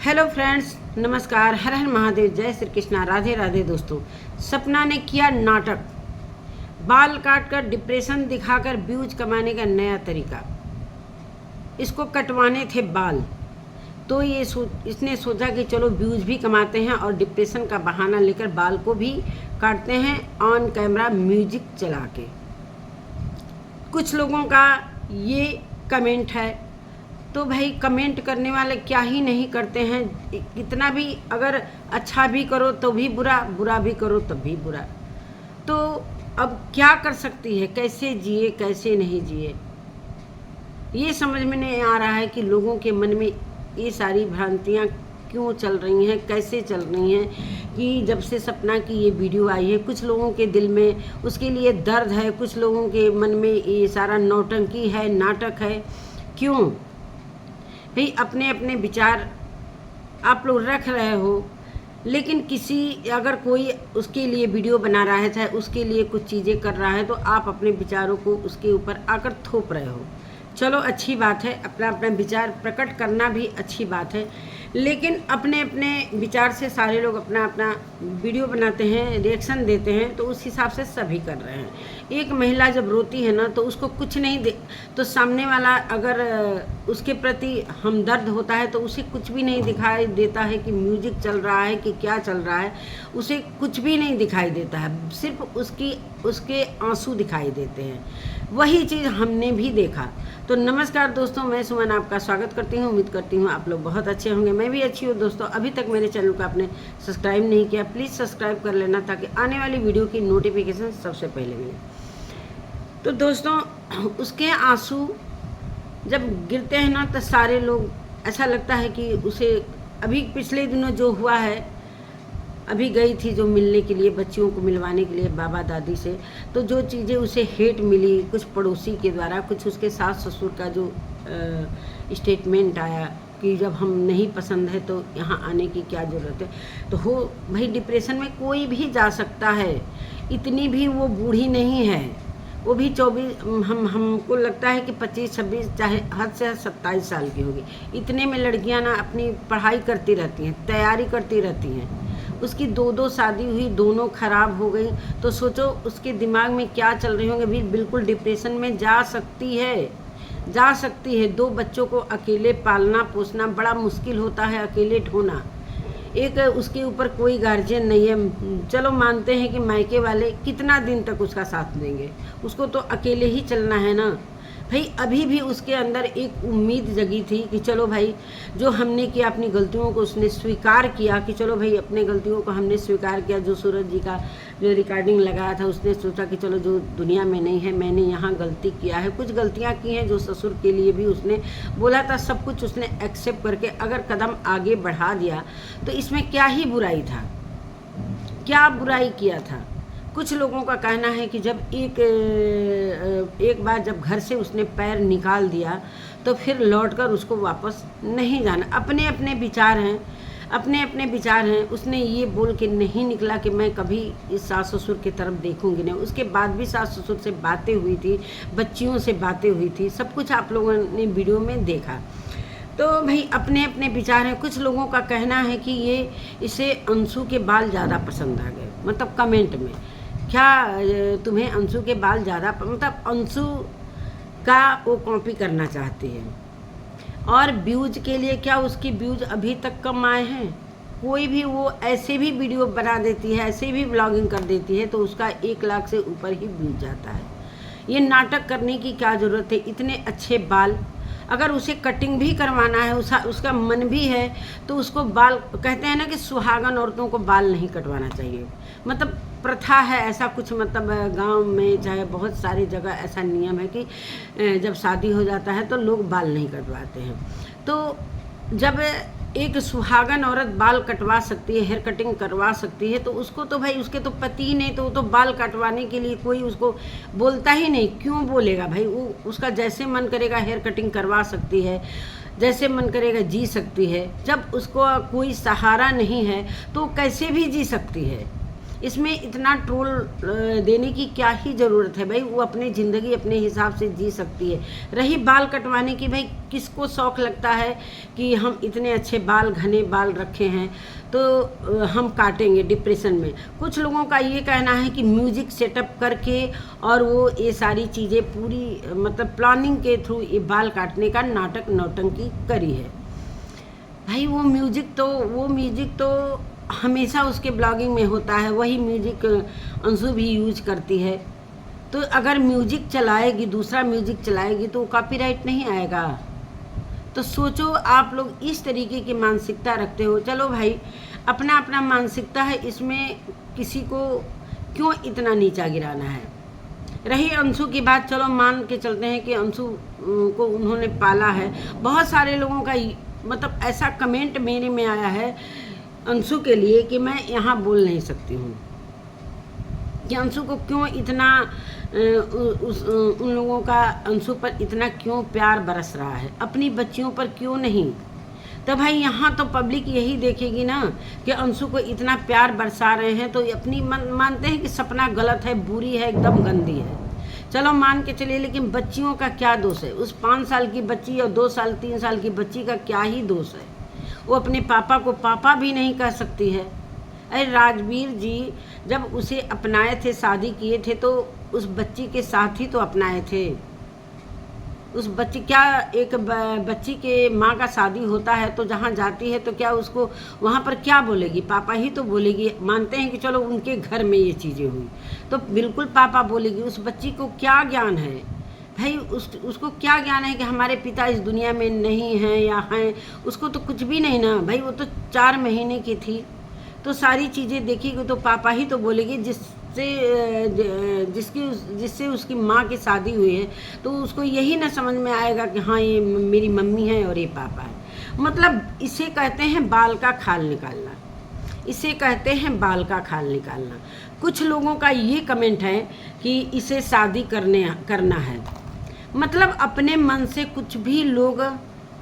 Hello friends, नमस्कार। हर हर महादेव, जय श्री कृष्णा, राधे राधे। दोस्तों, सपना ने किया नाटक, बाल काटकर डिप्रेशन दिखाकर व्यूज कमाने का नया तरीका। इसको कटवाने थे बाल, तो इसने सोचा कि चलो व्यूज भी कमाते हैं और डिप्रेशन का बहाना लेकर बाल को भी काटते हैं ऑन कैमरा म्यूजिक चला के। कुछ लोगों का ये कमेंट है, तो भाई कमेंट करने वाले क्या ही नहीं करते हैं। कितना भी अगर अच्छा भी करो तो भी बुरा, बुरा भी करो तब भी बुरा। तो अब क्या कर सकती है, कैसे जिए कैसे नहीं जिए, ये समझ में नहीं आ रहा है कि लोगों के मन में ये सारी भ्रांतियाँ क्यों चल रही हैं, कैसे चल रही हैं। कि जब से सपना की ये वीडियो आई है, कुछ लोगों के दिल में उसके लिए दर्द है, कुछ लोगों के मन में ये सारा नौटंकी है, नाटक है। क्यों भाई? अपने अपने विचार आप लोग रख रहे हो, लेकिन किसी अगर कोई उसके लिए वीडियो बना रहा है, चाहे उसके लिए कुछ चीज़ें कर रहा है, तो आप अपने विचारों को उसके ऊपर आकर थोप रहे हो। चलो, अच्छी बात है, अपना अपना विचार प्रकट करना भी अच्छी बात है, लेकिन अपने अपने विचार से सारे लोग अपना अपना वीडियो बनाते हैं, रिएक्शन देते हैं, तो उस हिसाब से सभी कर रहे हैं। एक महिला जब रोती है ना, तो उसको कुछ नहीं दे, तो सामने वाला अगर उसके प्रति हमदर्द होता है तो उसे कुछ भी नहीं दिखाई देता है कि म्यूजिक चल रहा है कि क्या चल रहा है, उसे कुछ भी नहीं दिखाई देता है, सिर्फ उसके आंसू दिखाई देते हैं। वही चीज़ हमने भी देखा। तो नमस्कार दोस्तों, मैं सुमन आपका स्वागत करती हूँ। उम्मीद करती हूँ आप लोग बहुत अच्छे होंगे, मैं भी अच्छी हूँ। दोस्तों, अभी तक मेरे चैनल को आपने सब्सक्राइब नहीं किया, प्लीज़ सब्सक्राइब कर लेना ताकि आने वाली वीडियो की नोटिफिकेशन सबसे पहले मिले। तो दोस्तों, उसके आंसू जब गिरते हैं ना, तो सारे लोग ऐसा लगता है कि उसे अभी पिछले दिनों जो हुआ है, अभी गई थी जो मिलने के लिए, बच्चियों को मिलवाने के लिए बाबा दादी से, तो जो चीज़ें उसे हेट मिली, कुछ पड़ोसी के द्वारा, कुछ उसके सास ससुर का जो स्टेटमेंट आया कि जब हम नहीं पसंद है तो यहाँ आने की क्या ज़रूरत है। तो हो भाई, डिप्रेशन में कोई भी जा सकता है, इतनी भी वो बूढ़ी नहीं है, वो भी 24, हमको लगता है कि 25-26, चाहे हद से हद 27 साल की होगी। इतने में लड़कियां ना अपनी पढ़ाई करती रहती हैं, तैयारी करती रहती हैं। उसकी दो शादी हुई, दोनों खराब हो गई, तो सोचो उसके दिमाग में क्या चल रही होंगे। भी बिल्कुल डिप्रेशन में जा सकती है, जा सकती है। 2 बच्चों को अकेले पालना पोसना बड़ा मुश्किल होता है, अकेले ढोना। एक उसके ऊपर कोई गार्जियन नहीं है। चलो मानते हैं कि मायके वाले कितना दिन तक उसका साथ देंगे, उसको तो अकेले ही चलना है ना भाई। अभी भी उसके अंदर एक उम्मीद जगी थी कि चलो भाई, जो हमने किया अपनी गलतियों को उसने स्वीकार किया, कि चलो भाई अपने गलतियों को हमने स्वीकार किया। जो सूरज जी का जो रिकॉर्डिंग लगाया था, उसने सोचा कि चलो जो दुनिया में नहीं है, मैंने यहाँ गलती किया है, कुछ गलतियाँ की हैं। जो ससुर के लिए भी उसने बोला था, सब कुछ उसने एक्सेप्ट करके अगर कदम आगे बढ़ा दिया, तो इसमें क्या ही बुराई था, क्या बुराई किया था। कुछ लोगों का कहना है कि जब एक बार जब घर से उसने पैर निकाल दिया, तो फिर लौटकर उसको वापस नहीं जाना। अपने अपने विचार हैं, अपने अपने विचार हैं। उसने ये बोल के नहीं निकला कि मैं कभी इस सास ससुर की तरफ देखूंगी नहीं। उसके बाद भी सास ससुर से बातें हुई थी, बच्चियों से बातें हुई थी, सब कुछ आप लोगों ने वीडियो में देखा। तो भाई अपने अपने विचार हैं। कुछ लोगों का कहना है कि इसे अंशु के बाल ज़्यादा पसंद आ गए, मतलब कमेंट में, क्या तुम्हें अंशु के बाल ज़्यादा, मतलब अंशु का वो कॉपी करना चाहती है। और व्यूज के लिए क्या उसकी व्यूज अभी तक कम आए हैं? कोई भी वो ऐसे भी वीडियो बना देती है, ऐसे भी ब्लॉगिंग कर देती है, तो उसका 1 लाख से ऊपर ही व्यूज जाता है। ये नाटक करने की क्या ज़रूरत है? इतने अच्छे बाल, अगर उसे कटिंग भी करवाना है, उसका मन भी है, तो उसको बाल, कहते हैं ना कि सुहागन औरतों को बाल नहीं कटवाना चाहिए, मतलब प्रथा है ऐसा कुछ, मतलब गांव में चाहे बहुत सारी जगह ऐसा नियम है कि जब शादी हो जाता है तो लोग बाल नहीं कटवाते हैं। तो जब एक सुहागन औरत बाल कटवा सकती है, हेयर कटिंग करवा सकती है, तो उसको तो भाई, उसके तो पति ही नहीं, तो वो तो बाल कटवाने के लिए कोई उसको बोलता ही नहीं। क्यों बोलेगा भाई? वो उसका जैसे मन करेगा हेयर कटिंग करवा सकती है, जैसे मन करेगा जी सकती है। जब उसको कोई सहारा नहीं है तो कैसे भी जी सकती है। इसमें इतना ट्रोल देने की क्या ही ज़रूरत है भाई। वो अपनी ज़िंदगी अपने हिसाब से जी सकती है। रही बाल कटवाने की, भाई किसको शौक़ लगता है कि हम इतने अच्छे बाल, घने बाल रखे हैं तो हम काटेंगे डिप्रेशन में। कुछ लोगों का ये कहना है कि म्यूज़िक सेटअप करके और वो ये सारी चीज़ें पूरी मतलब प्लानिंग के थ्रू ये बाल काटने का नाटक नौटंकी करी है। भाई वो म्यूज़िक तो हमेशा उसके ब्लॉगिंग में होता है, वही म्यूज़िक अंशु भी यूज करती है। तो अगर म्यूज़िक चलाएगी, दूसरा म्यूज़िक चलाएगी तो कॉपीराइट नहीं आएगा। तो सोचो आप लोग इस तरीके की मानसिकता रखते हो। चलो भाई अपना अपना मानसिकता है, इसमें किसी को क्यों इतना नीचा गिराना है। रही अंशु की बात, चलो मान के चलते हैं कि अंशु को उन्होंने पाला है। बहुत सारे लोगों का मतलब ऐसा कमेंट मेरे में आया है अंशु के लिए कि मैं यहाँ बोल नहीं सकती हूँ कि अंशु को क्यों इतना उन लोगों का अंशु पर इतना क्यों प्यार बरस रहा है, अपनी बच्चियों पर क्यों नहीं। तो भाई यहाँ तो पब्लिक यही देखेगी ना कि अंशु को इतना प्यार बरसा रहे हैं तो अपनी मानते हैं कि सपना गलत है, बुरी है, एकदम गंदी है। चलो मान के चलिए, लेकिन बच्चियों का क्या दोष है। उस 5 साल की बच्ची और 2 साल 3 साल की बच्ची का क्या ही दोष है। वो अपने पापा को पापा भी नहीं कह सकती है। अरे राजवीर जी जब उसे अपनाए थे, शादी किए थे तो उस बच्ची के साथ ही तो अपनाए थे। उस बच्ची क्या, एक बच्ची के माँ का शादी होता है तो जहाँ जाती है तो क्या उसको वहाँ पर क्या बोलेगी, पापा ही तो बोलेगी। मानते हैं कि चलो उनके घर में ये चीज़ें हुई तो बिल्कुल पापा बोलेगी। उस बच्ची को क्या ज्ञान है भाई, उसको क्या ज्ञान है कि हमारे पिता इस दुनिया में नहीं हैं या हैं। उसको तो कुछ भी नहीं ना भाई, वो तो 4 महीने की थी। तो सारी चीज़ें देखेगी तो पापा ही तो बोलेगी। जिससे उसकी माँ की शादी हुई है तो उसको यही ना समझ में आएगा कि हाँ ये मेरी मम्मी है और ये पापा है। मतलब इसे कहते हैं बाल का खाल निकालना, इसे कहते हैं बाल का खाल निकालना। कुछ लोगों का ये कमेंट है कि इसे शादी करना है। मतलब अपने मन से कुछ भी लोग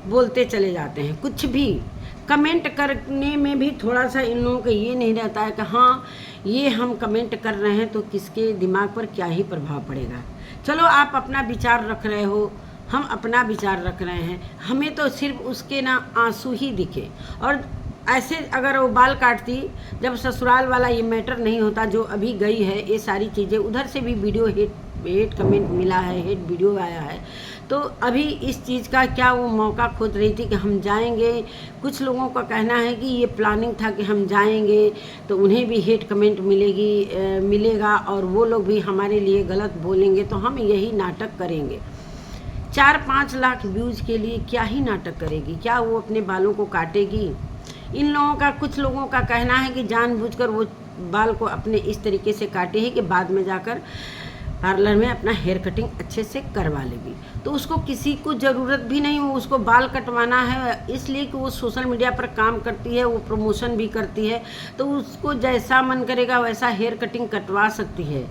बोलते चले जाते हैं, कुछ भी कमेंट करने में भी थोड़ा सा इन लोगों का ये नहीं रहता है कि हाँ ये हम कमेंट कर रहे हैं तो किसके दिमाग पर क्या ही प्रभाव पड़ेगा। चलो आप अपना विचार रख रहे हो, हम अपना विचार रख रहे हैं। हमें तो सिर्फ उसके ना आंसू ही दिखे। और ऐसे अगर वो बाल काटती जब ससुराल वाला ये मैटर नहीं होता जो अभी गई है, ये सारी चीज़ें उधर से भी वीडियो हेट कमेंट मिला है, हेट वीडियो आया है, तो अभी इस चीज़ का क्या वो मौका खोज रही थी कि हम जाएंगे। कुछ लोगों का कहना है कि ये प्लानिंग था कि हम जाएंगे तो उन्हें भी हेट कमेंट मिलेगा और वो लोग भी हमारे लिए गलत बोलेंगे तो हम यही नाटक करेंगे। 4-5 लाख व्यूज़ के लिए क्या ही नाटक करेगी, क्या वो अपने बालों को काटेगी। इन लोगों का, कुछ लोगों का कहना है कि जानबूझकर वो बाल को अपने इस तरीके से काटे है कि बाद में जाकर पार्लर में अपना हेयर कटिंग अच्छे से करवा लेगी। तो उसको किसी को ज़रूरत भी नहीं, वो उसको बाल कटवाना है इसलिए कि वो सोशल मीडिया पर काम करती है, वो प्रमोशन भी करती है। तो उसको जैसा मन करेगा वैसा हेयर कटिंग कटवा सकती है।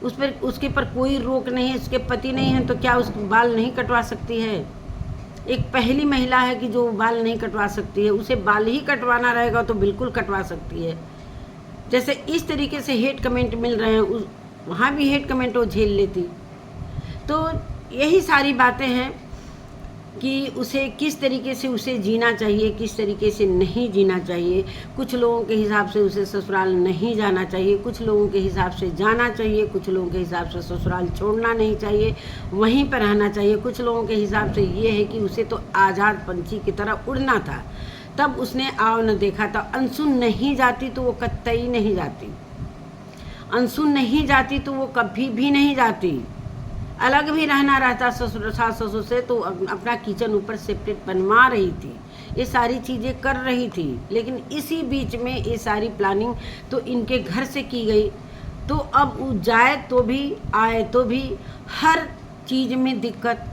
उसके पर कोई रोक नहीं है। उसके पति नहीं है तो क्या उस बाल नहीं कटवा सकती है। एक पहली महिला है कि जो बाल नहीं कटवा सकती है, उसे बाल ही कटवाना रहेगा तो बिल्कुल कटवा सकती है। जैसे इस तरीके से हेट कमेंट मिल रहे हैं, वहाँ भी हेट कमेंट वो झेल लेती। तो यही सारी बातें हैं कि उसे किस तरीके से उसे जीना चाहिए, किस तरीके से नहीं जीना चाहिए। कुछ लोगों के हिसाब से उसे ससुराल नहीं जाना चाहिए, कुछ लोगों के हिसाब से जाना चाहिए, कुछ लोगों के हिसाब से ससुराल छोड़ना नहीं चाहिए, वहीं पर रहना चाहिए। कुछ लोगों के हिसाब से ये है कि उसे तो आज़ाद पंछी की तरह उड़ना था, तब उसने आओ न देखा था। अंशु नहीं जाती तो वो कतई नहीं जाती, अंशु नहीं जाती तो वो कभी भी नहीं जाती। अलग भी रहना रहता सास ससुर से तो अपना किचन ऊपर सेपरेट बनवा रही थी, ये सारी चीज़ें कर रही थी। लेकिन इसी बीच में ये सारी प्लानिंग तो इनके घर से की गई। तो अब वो जाए तो भी आए तो भी हर चीज़ में दिक्कत।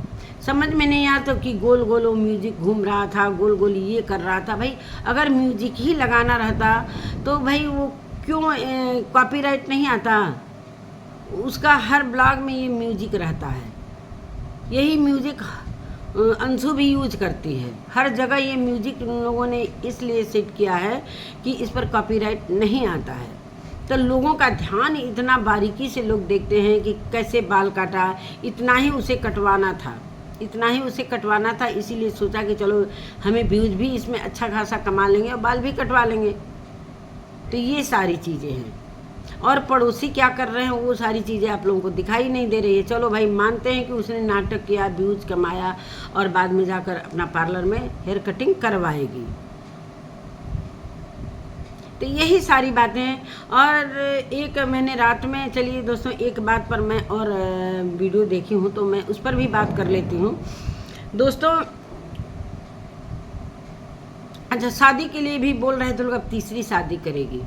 समझ में नहीं आता कि गोल गोल वो म्यूजिक घूम रहा था, गोल गोल ये कर रहा था। भाई अगर म्यूजिक ही लगाना रहता तो भाई वो क्यों कॉपीराइट नहीं आता। उसका हर ब्लॉग में ये म्यूजिक रहता है, यही म्यूजिक अंशु भी यूज करती है। हर जगह ये म्यूजिक उन लोगों ने इसलिए सेट किया है कि इस पर कॉपीराइट नहीं आता है। तो लोगों का ध्यान इतना बारीकी से लोग देखते हैं कि कैसे बाल काटा, इतना ही उसे कटवाना था, इसीलिए सोचा कि चलो हमें व्यूज भी इसमें अच्छा खासा कमा लेंगे और बाल भी कटवा लेंगे। तो ये सारी चीज़ें हैं, और पड़ोसी क्या कर रहे हैं वो सारी चीज़ें आप लोगों को दिखाई नहीं दे रही है। चलो भाई मानते हैं कि उसने नाटक किया, व्यूज कमाया और बाद में जाकर अपना पार्लर में हेयर कटिंग करवाएगी। तो यही सारी बातें हैं। और एक मैंने रात में, चलिए दोस्तों एक बात पर मैं और वीडियो देखी हूँ तो मैं उस पर भी बात कर लेती हूँ दोस्तों। अच्छा, शादी के लिए भी बोल रहे थे लोग, अब तीसरी शादी करेगी।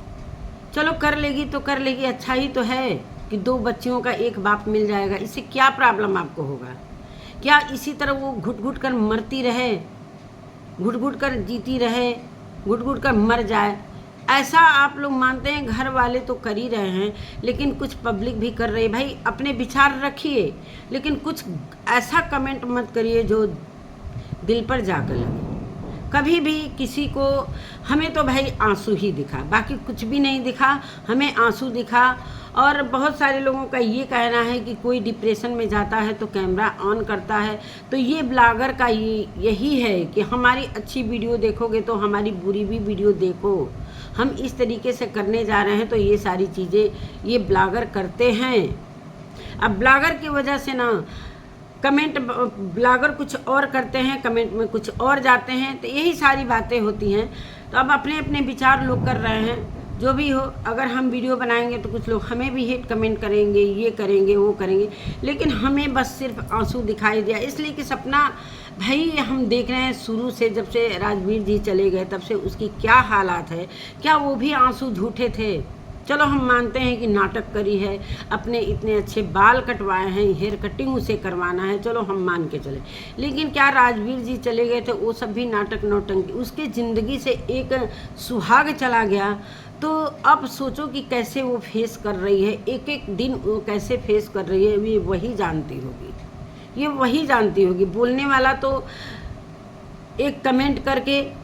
चलो कर लेगी तो कर लेगी, अच्छा ही तो है कि 2 बच्चियों का एक बाप मिल जाएगा। इससे क्या प्रॉब्लम आपको होगा? क्या इसी तरह वो घुट घुट कर मरती रहे, घुट घुट कर जीती रहे, घुट घुट कर मर जाए? ऐसा आप लोग मानते हैं? घर वाले तो कर ही रहे हैं, लेकिन कुछ पब्लिक भी कर रही है। भाई अपने विचार रखिए, लेकिन कुछ ऐसा कमेंट मत करिए जो दिल पर जाकर लगे। कभी भी किसी को, हमें तो भाई आंसू ही दिखा, बाकी कुछ भी नहीं दिखा, हमें आंसू दिखा। और बहुत सारे लोगों का ये कहना है कि कोई डिप्रेशन में जाता है तो कैमरा ऑन करता है। तो ये ब्लॉगर का यही है कि हमारी अच्छी वीडियो देखोगे तो हमारी बुरी भी वीडियो देखो। हम इस तरीके से करने जा रहे हैं, तो ये सारी चीज़ें ये ब्लॉगर करते हैं। अब ब्लॉगर की वजह से ना कमेंट, ब्लॉगर कुछ और करते हैं, कमेंट में कुछ और जाते हैं, तो यही सारी बातें होती हैं। तो अब अपने अपने विचार लोग कर रहे हैं, जो भी हो। अगर हम वीडियो बनाएंगे तो कुछ लोग हमें भी हेट कमेंट करेंगे, ये करेंगे वो करेंगे, लेकिन हमें बस सिर्फ आंसू दिखाई दिया। इसलिए कि सपना भाई हम देख रहे हैं शुरू से, जब से राजवीर जी चले गए तब से उसकी क्या हालात है, क्या वो भी आंसू झूठे थे? चलो हम मानते हैं कि नाटक करी है, अपने इतने अच्छे बाल कटवाए हैं, हेयर कटिंग उसे करवाना है, चलो हम मान के चले। लेकिन क्या राजवीर जी चले गए थे वो सब भी नाटक नौटंकी? उसके ज़िंदगी से एक सुहाग चला गया, तो अब सोचो कि कैसे वो फेस कर रही है, एक एक दिन वो कैसे फेस कर रही है, ये वही जानती होगी, ये वही जानती होगी। बोलने वाला तो एक कमेंट करके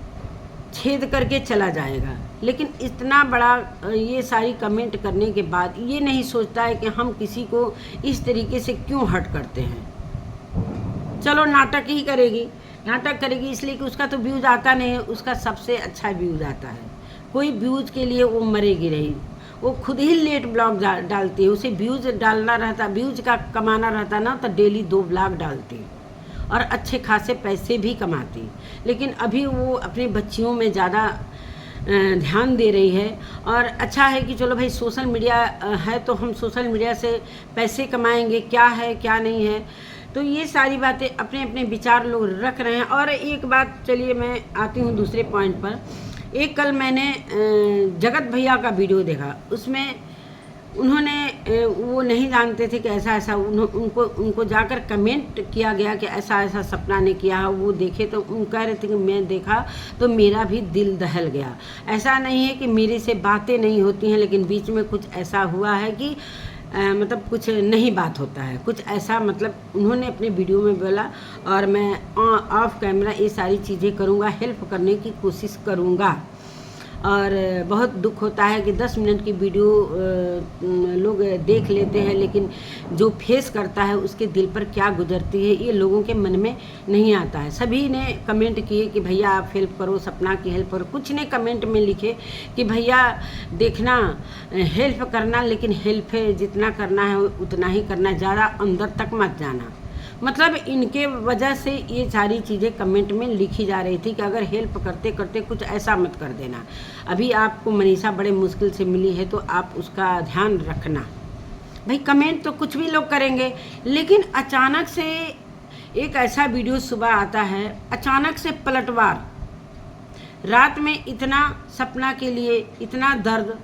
छेद करके चला जाएगा, लेकिन इतना बड़ा ये सारी कमेंट करने के बाद ये नहीं सोचता है कि हम किसी को इस तरीके से क्यों हर्ट करते हैं। चलो नाटक ही करेगी, नाटक करेगी इसलिए कि उसका तो व्यूज़ आता नहीं है, उसका सबसे अच्छा व्यूज़ आता है। कोई व्यूज़ के लिए वो मरेगी नहीं, वो खुद ही लेट ब्लॉग डालती है। उसे व्यूज़ डालना रहता, व्यूज़ का कमाना रहता ना, तो डेली 2 ब्लॉग डालती और अच्छे खासे पैसे भी कमाती। लेकिन अभी वो अपनी बच्चियों में ज़्यादा ध्यान दे रही है। और अच्छा है कि चलो भाई सोशल मीडिया है तो हम सोशल मीडिया से पैसे कमाएंगे, क्या है क्या नहीं है। तो ये सारी बातें अपने अपने विचार लोग रख रहे हैं। और एक बात, चलिए मैं आती हूँ दूसरे पॉइंट पर। एक कल मैंने जगत भैया का वीडियो देखा, उसमें उन्होंने वो नहीं जानते थे कि ऐसा ऐसा उनको जाकर कमेंट किया गया कि ऐसा ऐसा सपना ने किया है। वो देखे तो उन कह रहे थे कि मैं देखा तो मेरा भी दिल दहल गया। ऐसा नहीं है कि मेरे से बातें नहीं होती हैं, लेकिन बीच में कुछ ऐसा हुआ है कि मतलब कुछ नहीं बात होता है, कुछ ऐसा मतलब उन्होंने अपने वीडियो में बोला। और मैं ऑफ कैमरा ये सारी चीज़ें करूँगा, हेल्प करने की कोशिश करूँगा। और बहुत दुख होता है कि 10 मिनट की वीडियो लोग देख लेते हैं, लेकिन जो फेस करता है उसके दिल पर क्या गुजरती है ये लोगों के मन में नहीं आता है। सभी ने कमेंट किए कि भैया आप हेल्प करो, सपना की हेल्प करो। कुछ ने कमेंट में लिखे कि भैया देखना, हेल्प करना, लेकिन हेल्प जितना करना है उतना ही करना, ज़्यादा अंदर तक मत जाना। मतलब इनके वजह से ये सारी चीज़ें कमेंट में लिखी जा रही थी कि अगर हेल्प करते करते कुछ ऐसा मत कर देना। अभी आपको मनीषा बड़े मुश्किल से मिली है तो आप उसका ध्यान रखना। भाई कमेंट तो कुछ भी लोग करेंगे, लेकिन अचानक से एक ऐसा वीडियो सुबह आता है, अचानक से पलटवार, रात में इतना सपना के लिए इतना दर्द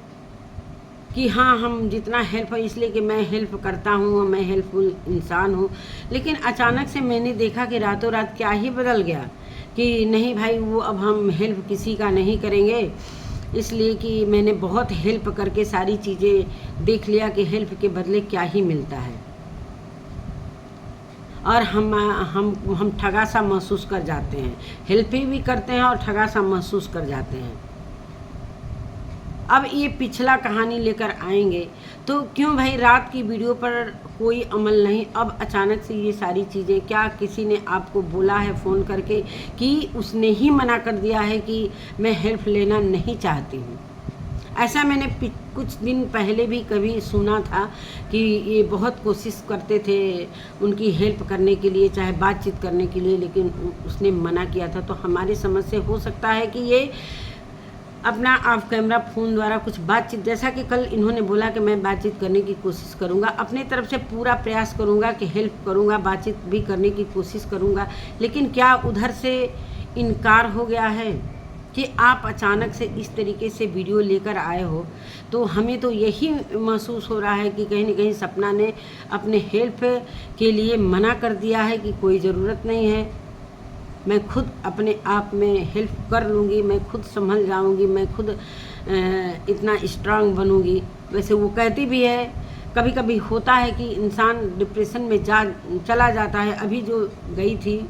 कि हाँ हम जितना हेल्प है, इसलिए कि मैं हेल्प करता हूँ, मैं हेल्पफुल इंसान हूँ। लेकिन अचानक से मैंने देखा कि रातों रात क्या ही बदल गया कि नहीं भाई वो अब हम हेल्प किसी का नहीं करेंगे, इसलिए कि मैंने बहुत हेल्प करके सारी चीज़ें देख लिया कि हेल्प के बदले क्या ही मिलता है। और हम ठगा सा महसूस कर जाते हैं, हेल्प भी करते हैं और ठगा सा महसूस कर जाते हैं। अब ये पिछला कहानी लेकर आएंगे। तो क्यों भाई रात की वीडियो पर कोई अमल नहीं, अब अचानक से ये सारी चीज़ें? क्या किसी ने आपको बोला है फ़ोन करके कि उसने ही मना कर दिया है कि मैं हेल्प लेना नहीं चाहती हूँ? ऐसा मैंने कुछ दिन पहले भी कभी सुना था कि ये बहुत कोशिश करते थे उनकी हेल्प करने के लिए, चाहे बातचीत करने के लिए, लेकिन उसने मना किया था। तो हमारी समझ से हो सकता है कि ये अपना ऑफ कैमरा फ़ोन द्वारा कुछ बातचीत, जैसा कि कल इन्होंने बोला कि मैं बातचीत करने की कोशिश करूंगा, अपने तरफ से पूरा प्रयास करूंगा कि हेल्प करूंगा, बातचीत भी करने की कोशिश करूंगा, लेकिन क्या उधर से इनकार हो गया है कि आप अचानक से इस तरीके से वीडियो लेकर आए हो? तो हमें तो यही महसूस हो रहा है कि कहीं न कहीं सपना ने अपने हेल्प के लिए मना कर दिया है कि कोई ज़रूरत नहीं है, मैं खुद अपने आप में हेल्प कर लूँगी, मैं खुद संभल जाऊँगी, मैं खुद इतना स्ट्रांग बनूँगी। वैसे वो कहती भी है, कभी कभी होता है कि इंसान डिप्रेशन में चला जाता है। अभी जो गई थी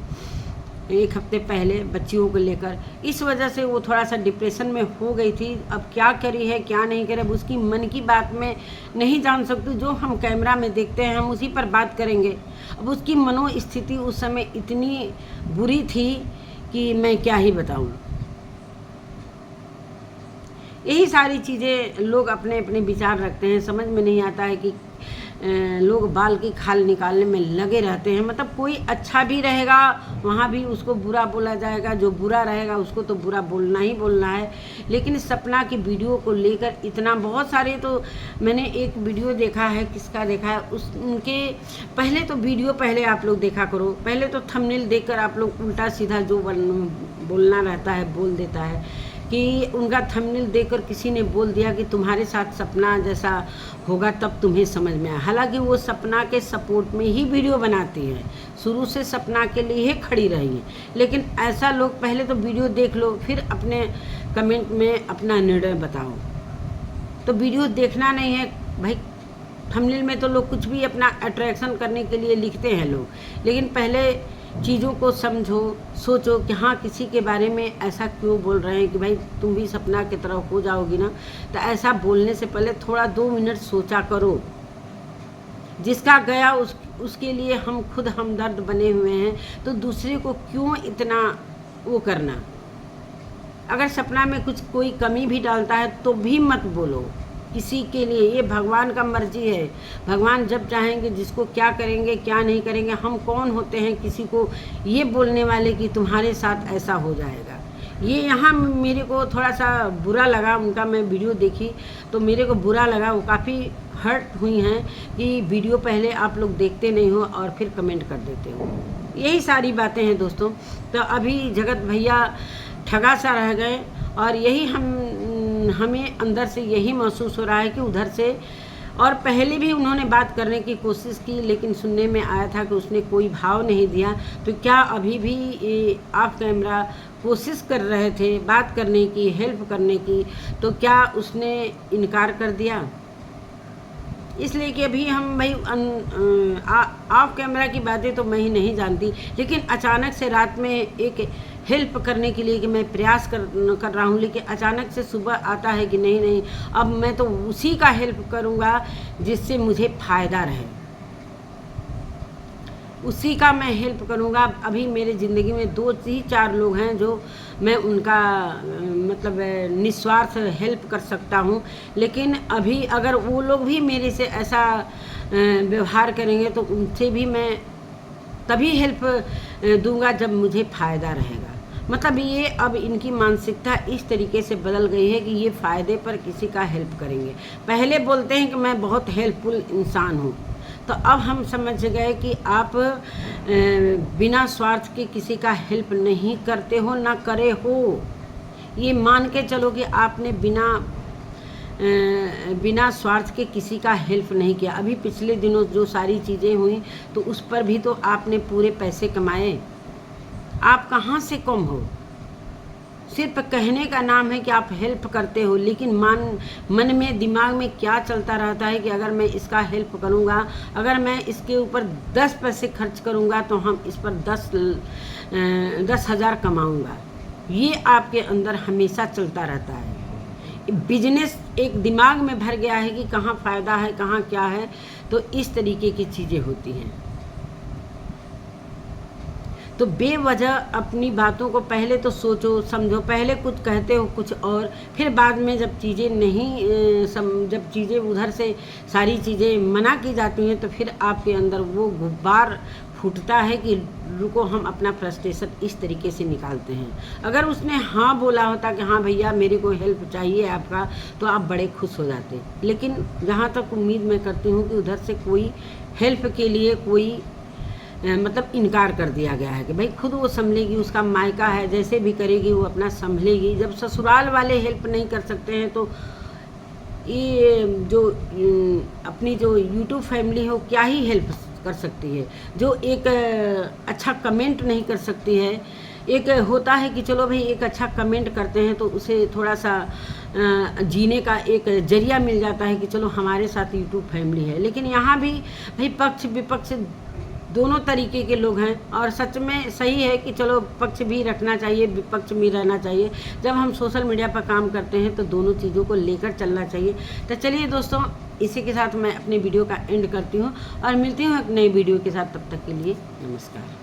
1 हफ्ते पहले बच्चियों को लेकर, इस वजह से वो थोड़ा सा डिप्रेशन में हो गई थी। अब क्या करी है क्या नहीं करे, अब उसकी मन की बात में नहीं जान सकती, जो हम कैमरा में देखते हैं हम उसी पर बात करेंगे। अब उसकी मनोस्थिति उस समय इतनी बुरी थी कि मैं क्या ही बताऊं। यही सारी चीज़ें लोग अपने अपने विचार रखते हैं, समझ में नहीं आता है कि लोग बाल की खाल निकालने में लगे रहते हैं। मतलब कोई अच्छा भी रहेगा वहाँ भी उसको बुरा बोला जाएगा, जो बुरा रहेगा उसको तो बुरा बोलना ही बोलना है। लेकिन सपना की वीडियो को लेकर इतना, बहुत सारे, तो मैंने एक वीडियो देखा है, किसका देखा है, उनके पहले तो वीडियो पहले आप लोग देखा करो, पहले तो थंबनेल देखकर आप लोग उल्टा सीधा जो बोलना रहता है बोल देता है कि उनका थंबनेल देखकर किसी ने बोल दिया कि तुम्हारे साथ सपना जैसा होगा तब तुम्हें समझ में आया। हालांकि वो सपना के सपोर्ट में ही वीडियो बनाती है, शुरू से सपना के लिए ही खड़ी रही है। लेकिन ऐसा लोग पहले तो वीडियो देख लो, फिर अपने कमेंट में अपना निर्णय बताओ। तो वीडियो देखना नहीं है भाई, थंबनेल में तो लोग कुछ भी अपना अट्रैक्शन करने के लिए लिखते हैं लोग, लेकिन पहले चीज़ों को समझो, सोचो कि हाँ किसी के बारे में ऐसा क्यों बोल रहे हैं कि भाई तुम भी सपना की तरह हो जाओगी ना। तो ऐसा बोलने से पहले थोड़ा 2 मिनट सोचा करो। जिसका गया उसके लिए हम खुद हमदर्द बने हुए हैं, तो दूसरे को क्यों इतना वो करना। अगर सपना में कुछ कोई कमी भी डालता है तो भी मत बोलो किसी के लिए, ये भगवान का मर्जी है। भगवान जब चाहेंगे जिसको क्या करेंगे क्या नहीं करेंगे। हम कौन होते हैं किसी को ये बोलने वाले कि तुम्हारे साथ ऐसा हो जाएगा। ये यहाँ मेरे को थोड़ा सा बुरा लगा उनका, मैं वीडियो देखी तो मेरे को बुरा लगा। वो काफ़ी हर्ट हुई हैं कि वीडियो पहले आप लोग देखते नहीं हो और फिर कमेंट कर देते हो। यही सारी बातें हैं दोस्तों। तो अभी जगत भैया ठगा सा रह गए, और यही हमें अंदर से यही महसूस हो रहा है कि उधर से, और पहले भी उन्होंने बात करने की कोशिश की लेकिन सुनने में आया था कि उसने कोई भाव नहीं दिया। तो क्या अभी भी ऑफ कैमरा कोशिश कर रहे थे बात करने की, हेल्प करने की, तो क्या उसने इनकार कर दिया? इसलिए कि अभी हम भाई ऑफ कैमरा की बातें तो मैं ही नहीं जानती, लेकिन अचानक से रात में एक हेल्प करने के लिए कि मैं प्रयास कर रहा हूँ, लेकिन अचानक से सुबह आता है कि नहीं अब मैं तो उसी का हेल्प करूँगा जिससे मुझे फ़ायदा रहे, उसी का मैं हेल्प करूँगा। अभी मेरे ज़िंदगी में 2 ही 4 लोग हैं जो मैं उनका मतलब निस्वार्थ हेल्प कर सकता हूँ। लेकिन अभी अगर वो लोग भी मेरे से ऐसा व्यवहार करेंगे तो उनसे भी मैं तभी हेल्प दूंगा जब मुझे फ़ायदा रहेगा। मतलब ये अब इनकी मानसिकता इस तरीके से बदल गई है कि ये फ़ायदे पर किसी का हेल्प करेंगे। पहले बोलते हैं कि मैं बहुत हेल्पफुल इंसान हूँ, तो अब हम समझ गए कि आप बिना स्वार्थ के किसी का हेल्प नहीं करते हो, ना करे हो। ये मान के चलो कि आपने बिना स्वार्थ के किसी का हेल्प नहीं किया। अभी पिछले दिनों जो सारी चीज़ें हुई तो उस पर भी तो आपने पूरे पैसे कमाए। आप कहाँ से कम हो? सिर्फ कहने का नाम है कि आप हेल्प करते हो, लेकिन मन में दिमाग में क्या चलता रहता है कि अगर मैं इसका हेल्प करूँगा, अगर मैं इसके ऊपर 10 पैसे खर्च करूँगा तो हम इस पर 10,000 कमाऊँगा। ये आपके अंदर हमेशा चलता रहता है। बिजनेस एक दिमाग में भर गया है कि कहाँ फ़ायदा है, कहाँ क्या है, तो इस तरीके की चीज़ें होती हैं। तो बेवजह अपनी बातों को पहले तो सोचो समझो, पहले कुछ कहते हो कुछ और, फिर बाद में जब चीज़ें नहीं जब चीज़ें उधर से सारी चीज़ें मना की जाती हैं तो फिर आपके अंदर वो गुब्बार फूटता है कि रुको हम अपना फ्रस्ट्रेशन इस तरीके से निकालते हैं। अगर उसने हाँ बोला होता कि हाँ भैया मेरे को हेल्प चाहिए आपका, तो आप बड़े खुश हो जाते। लेकिन जहाँ तक उम्मीद मैं करती हूँ कि उधर से कोई हेल्प के लिए कोई मतलब इनकार कर दिया गया है कि भाई खुद वो संभलेगी, उसका मायका है, जैसे भी करेगी वो अपना संभलेगी। जब ससुराल वाले हेल्प नहीं कर सकते हैं तो ये जो अपनी जो यूट्यूब फैमिली है वो क्या ही हेल्प कर सकती है। जो एक अच्छा कमेंट नहीं कर सकती है, एक होता है कि चलो भाई एक अच्छा कमेंट करते हैं तो उसे थोड़ा सा जीने का एक जरिया मिल जाता है कि चलो हमारे साथ यूट्यूब फैमिली है। लेकिन यहाँ भी भाई पक्ष विपक्ष दोनों तरीके के लोग हैं, और सच में सही है कि चलो पक्ष भी रखना चाहिए, विपक्ष भी रहना चाहिए। जब हम सोशल मीडिया पर काम करते हैं तो दोनों चीज़ों को लेकर चलना चाहिए। तो चलिए दोस्तों, इसी के साथ मैं अपने वीडियो का एंड करती हूँ और मिलती हूँ एक नई वीडियो के साथ। तब तक के लिए नमस्कार।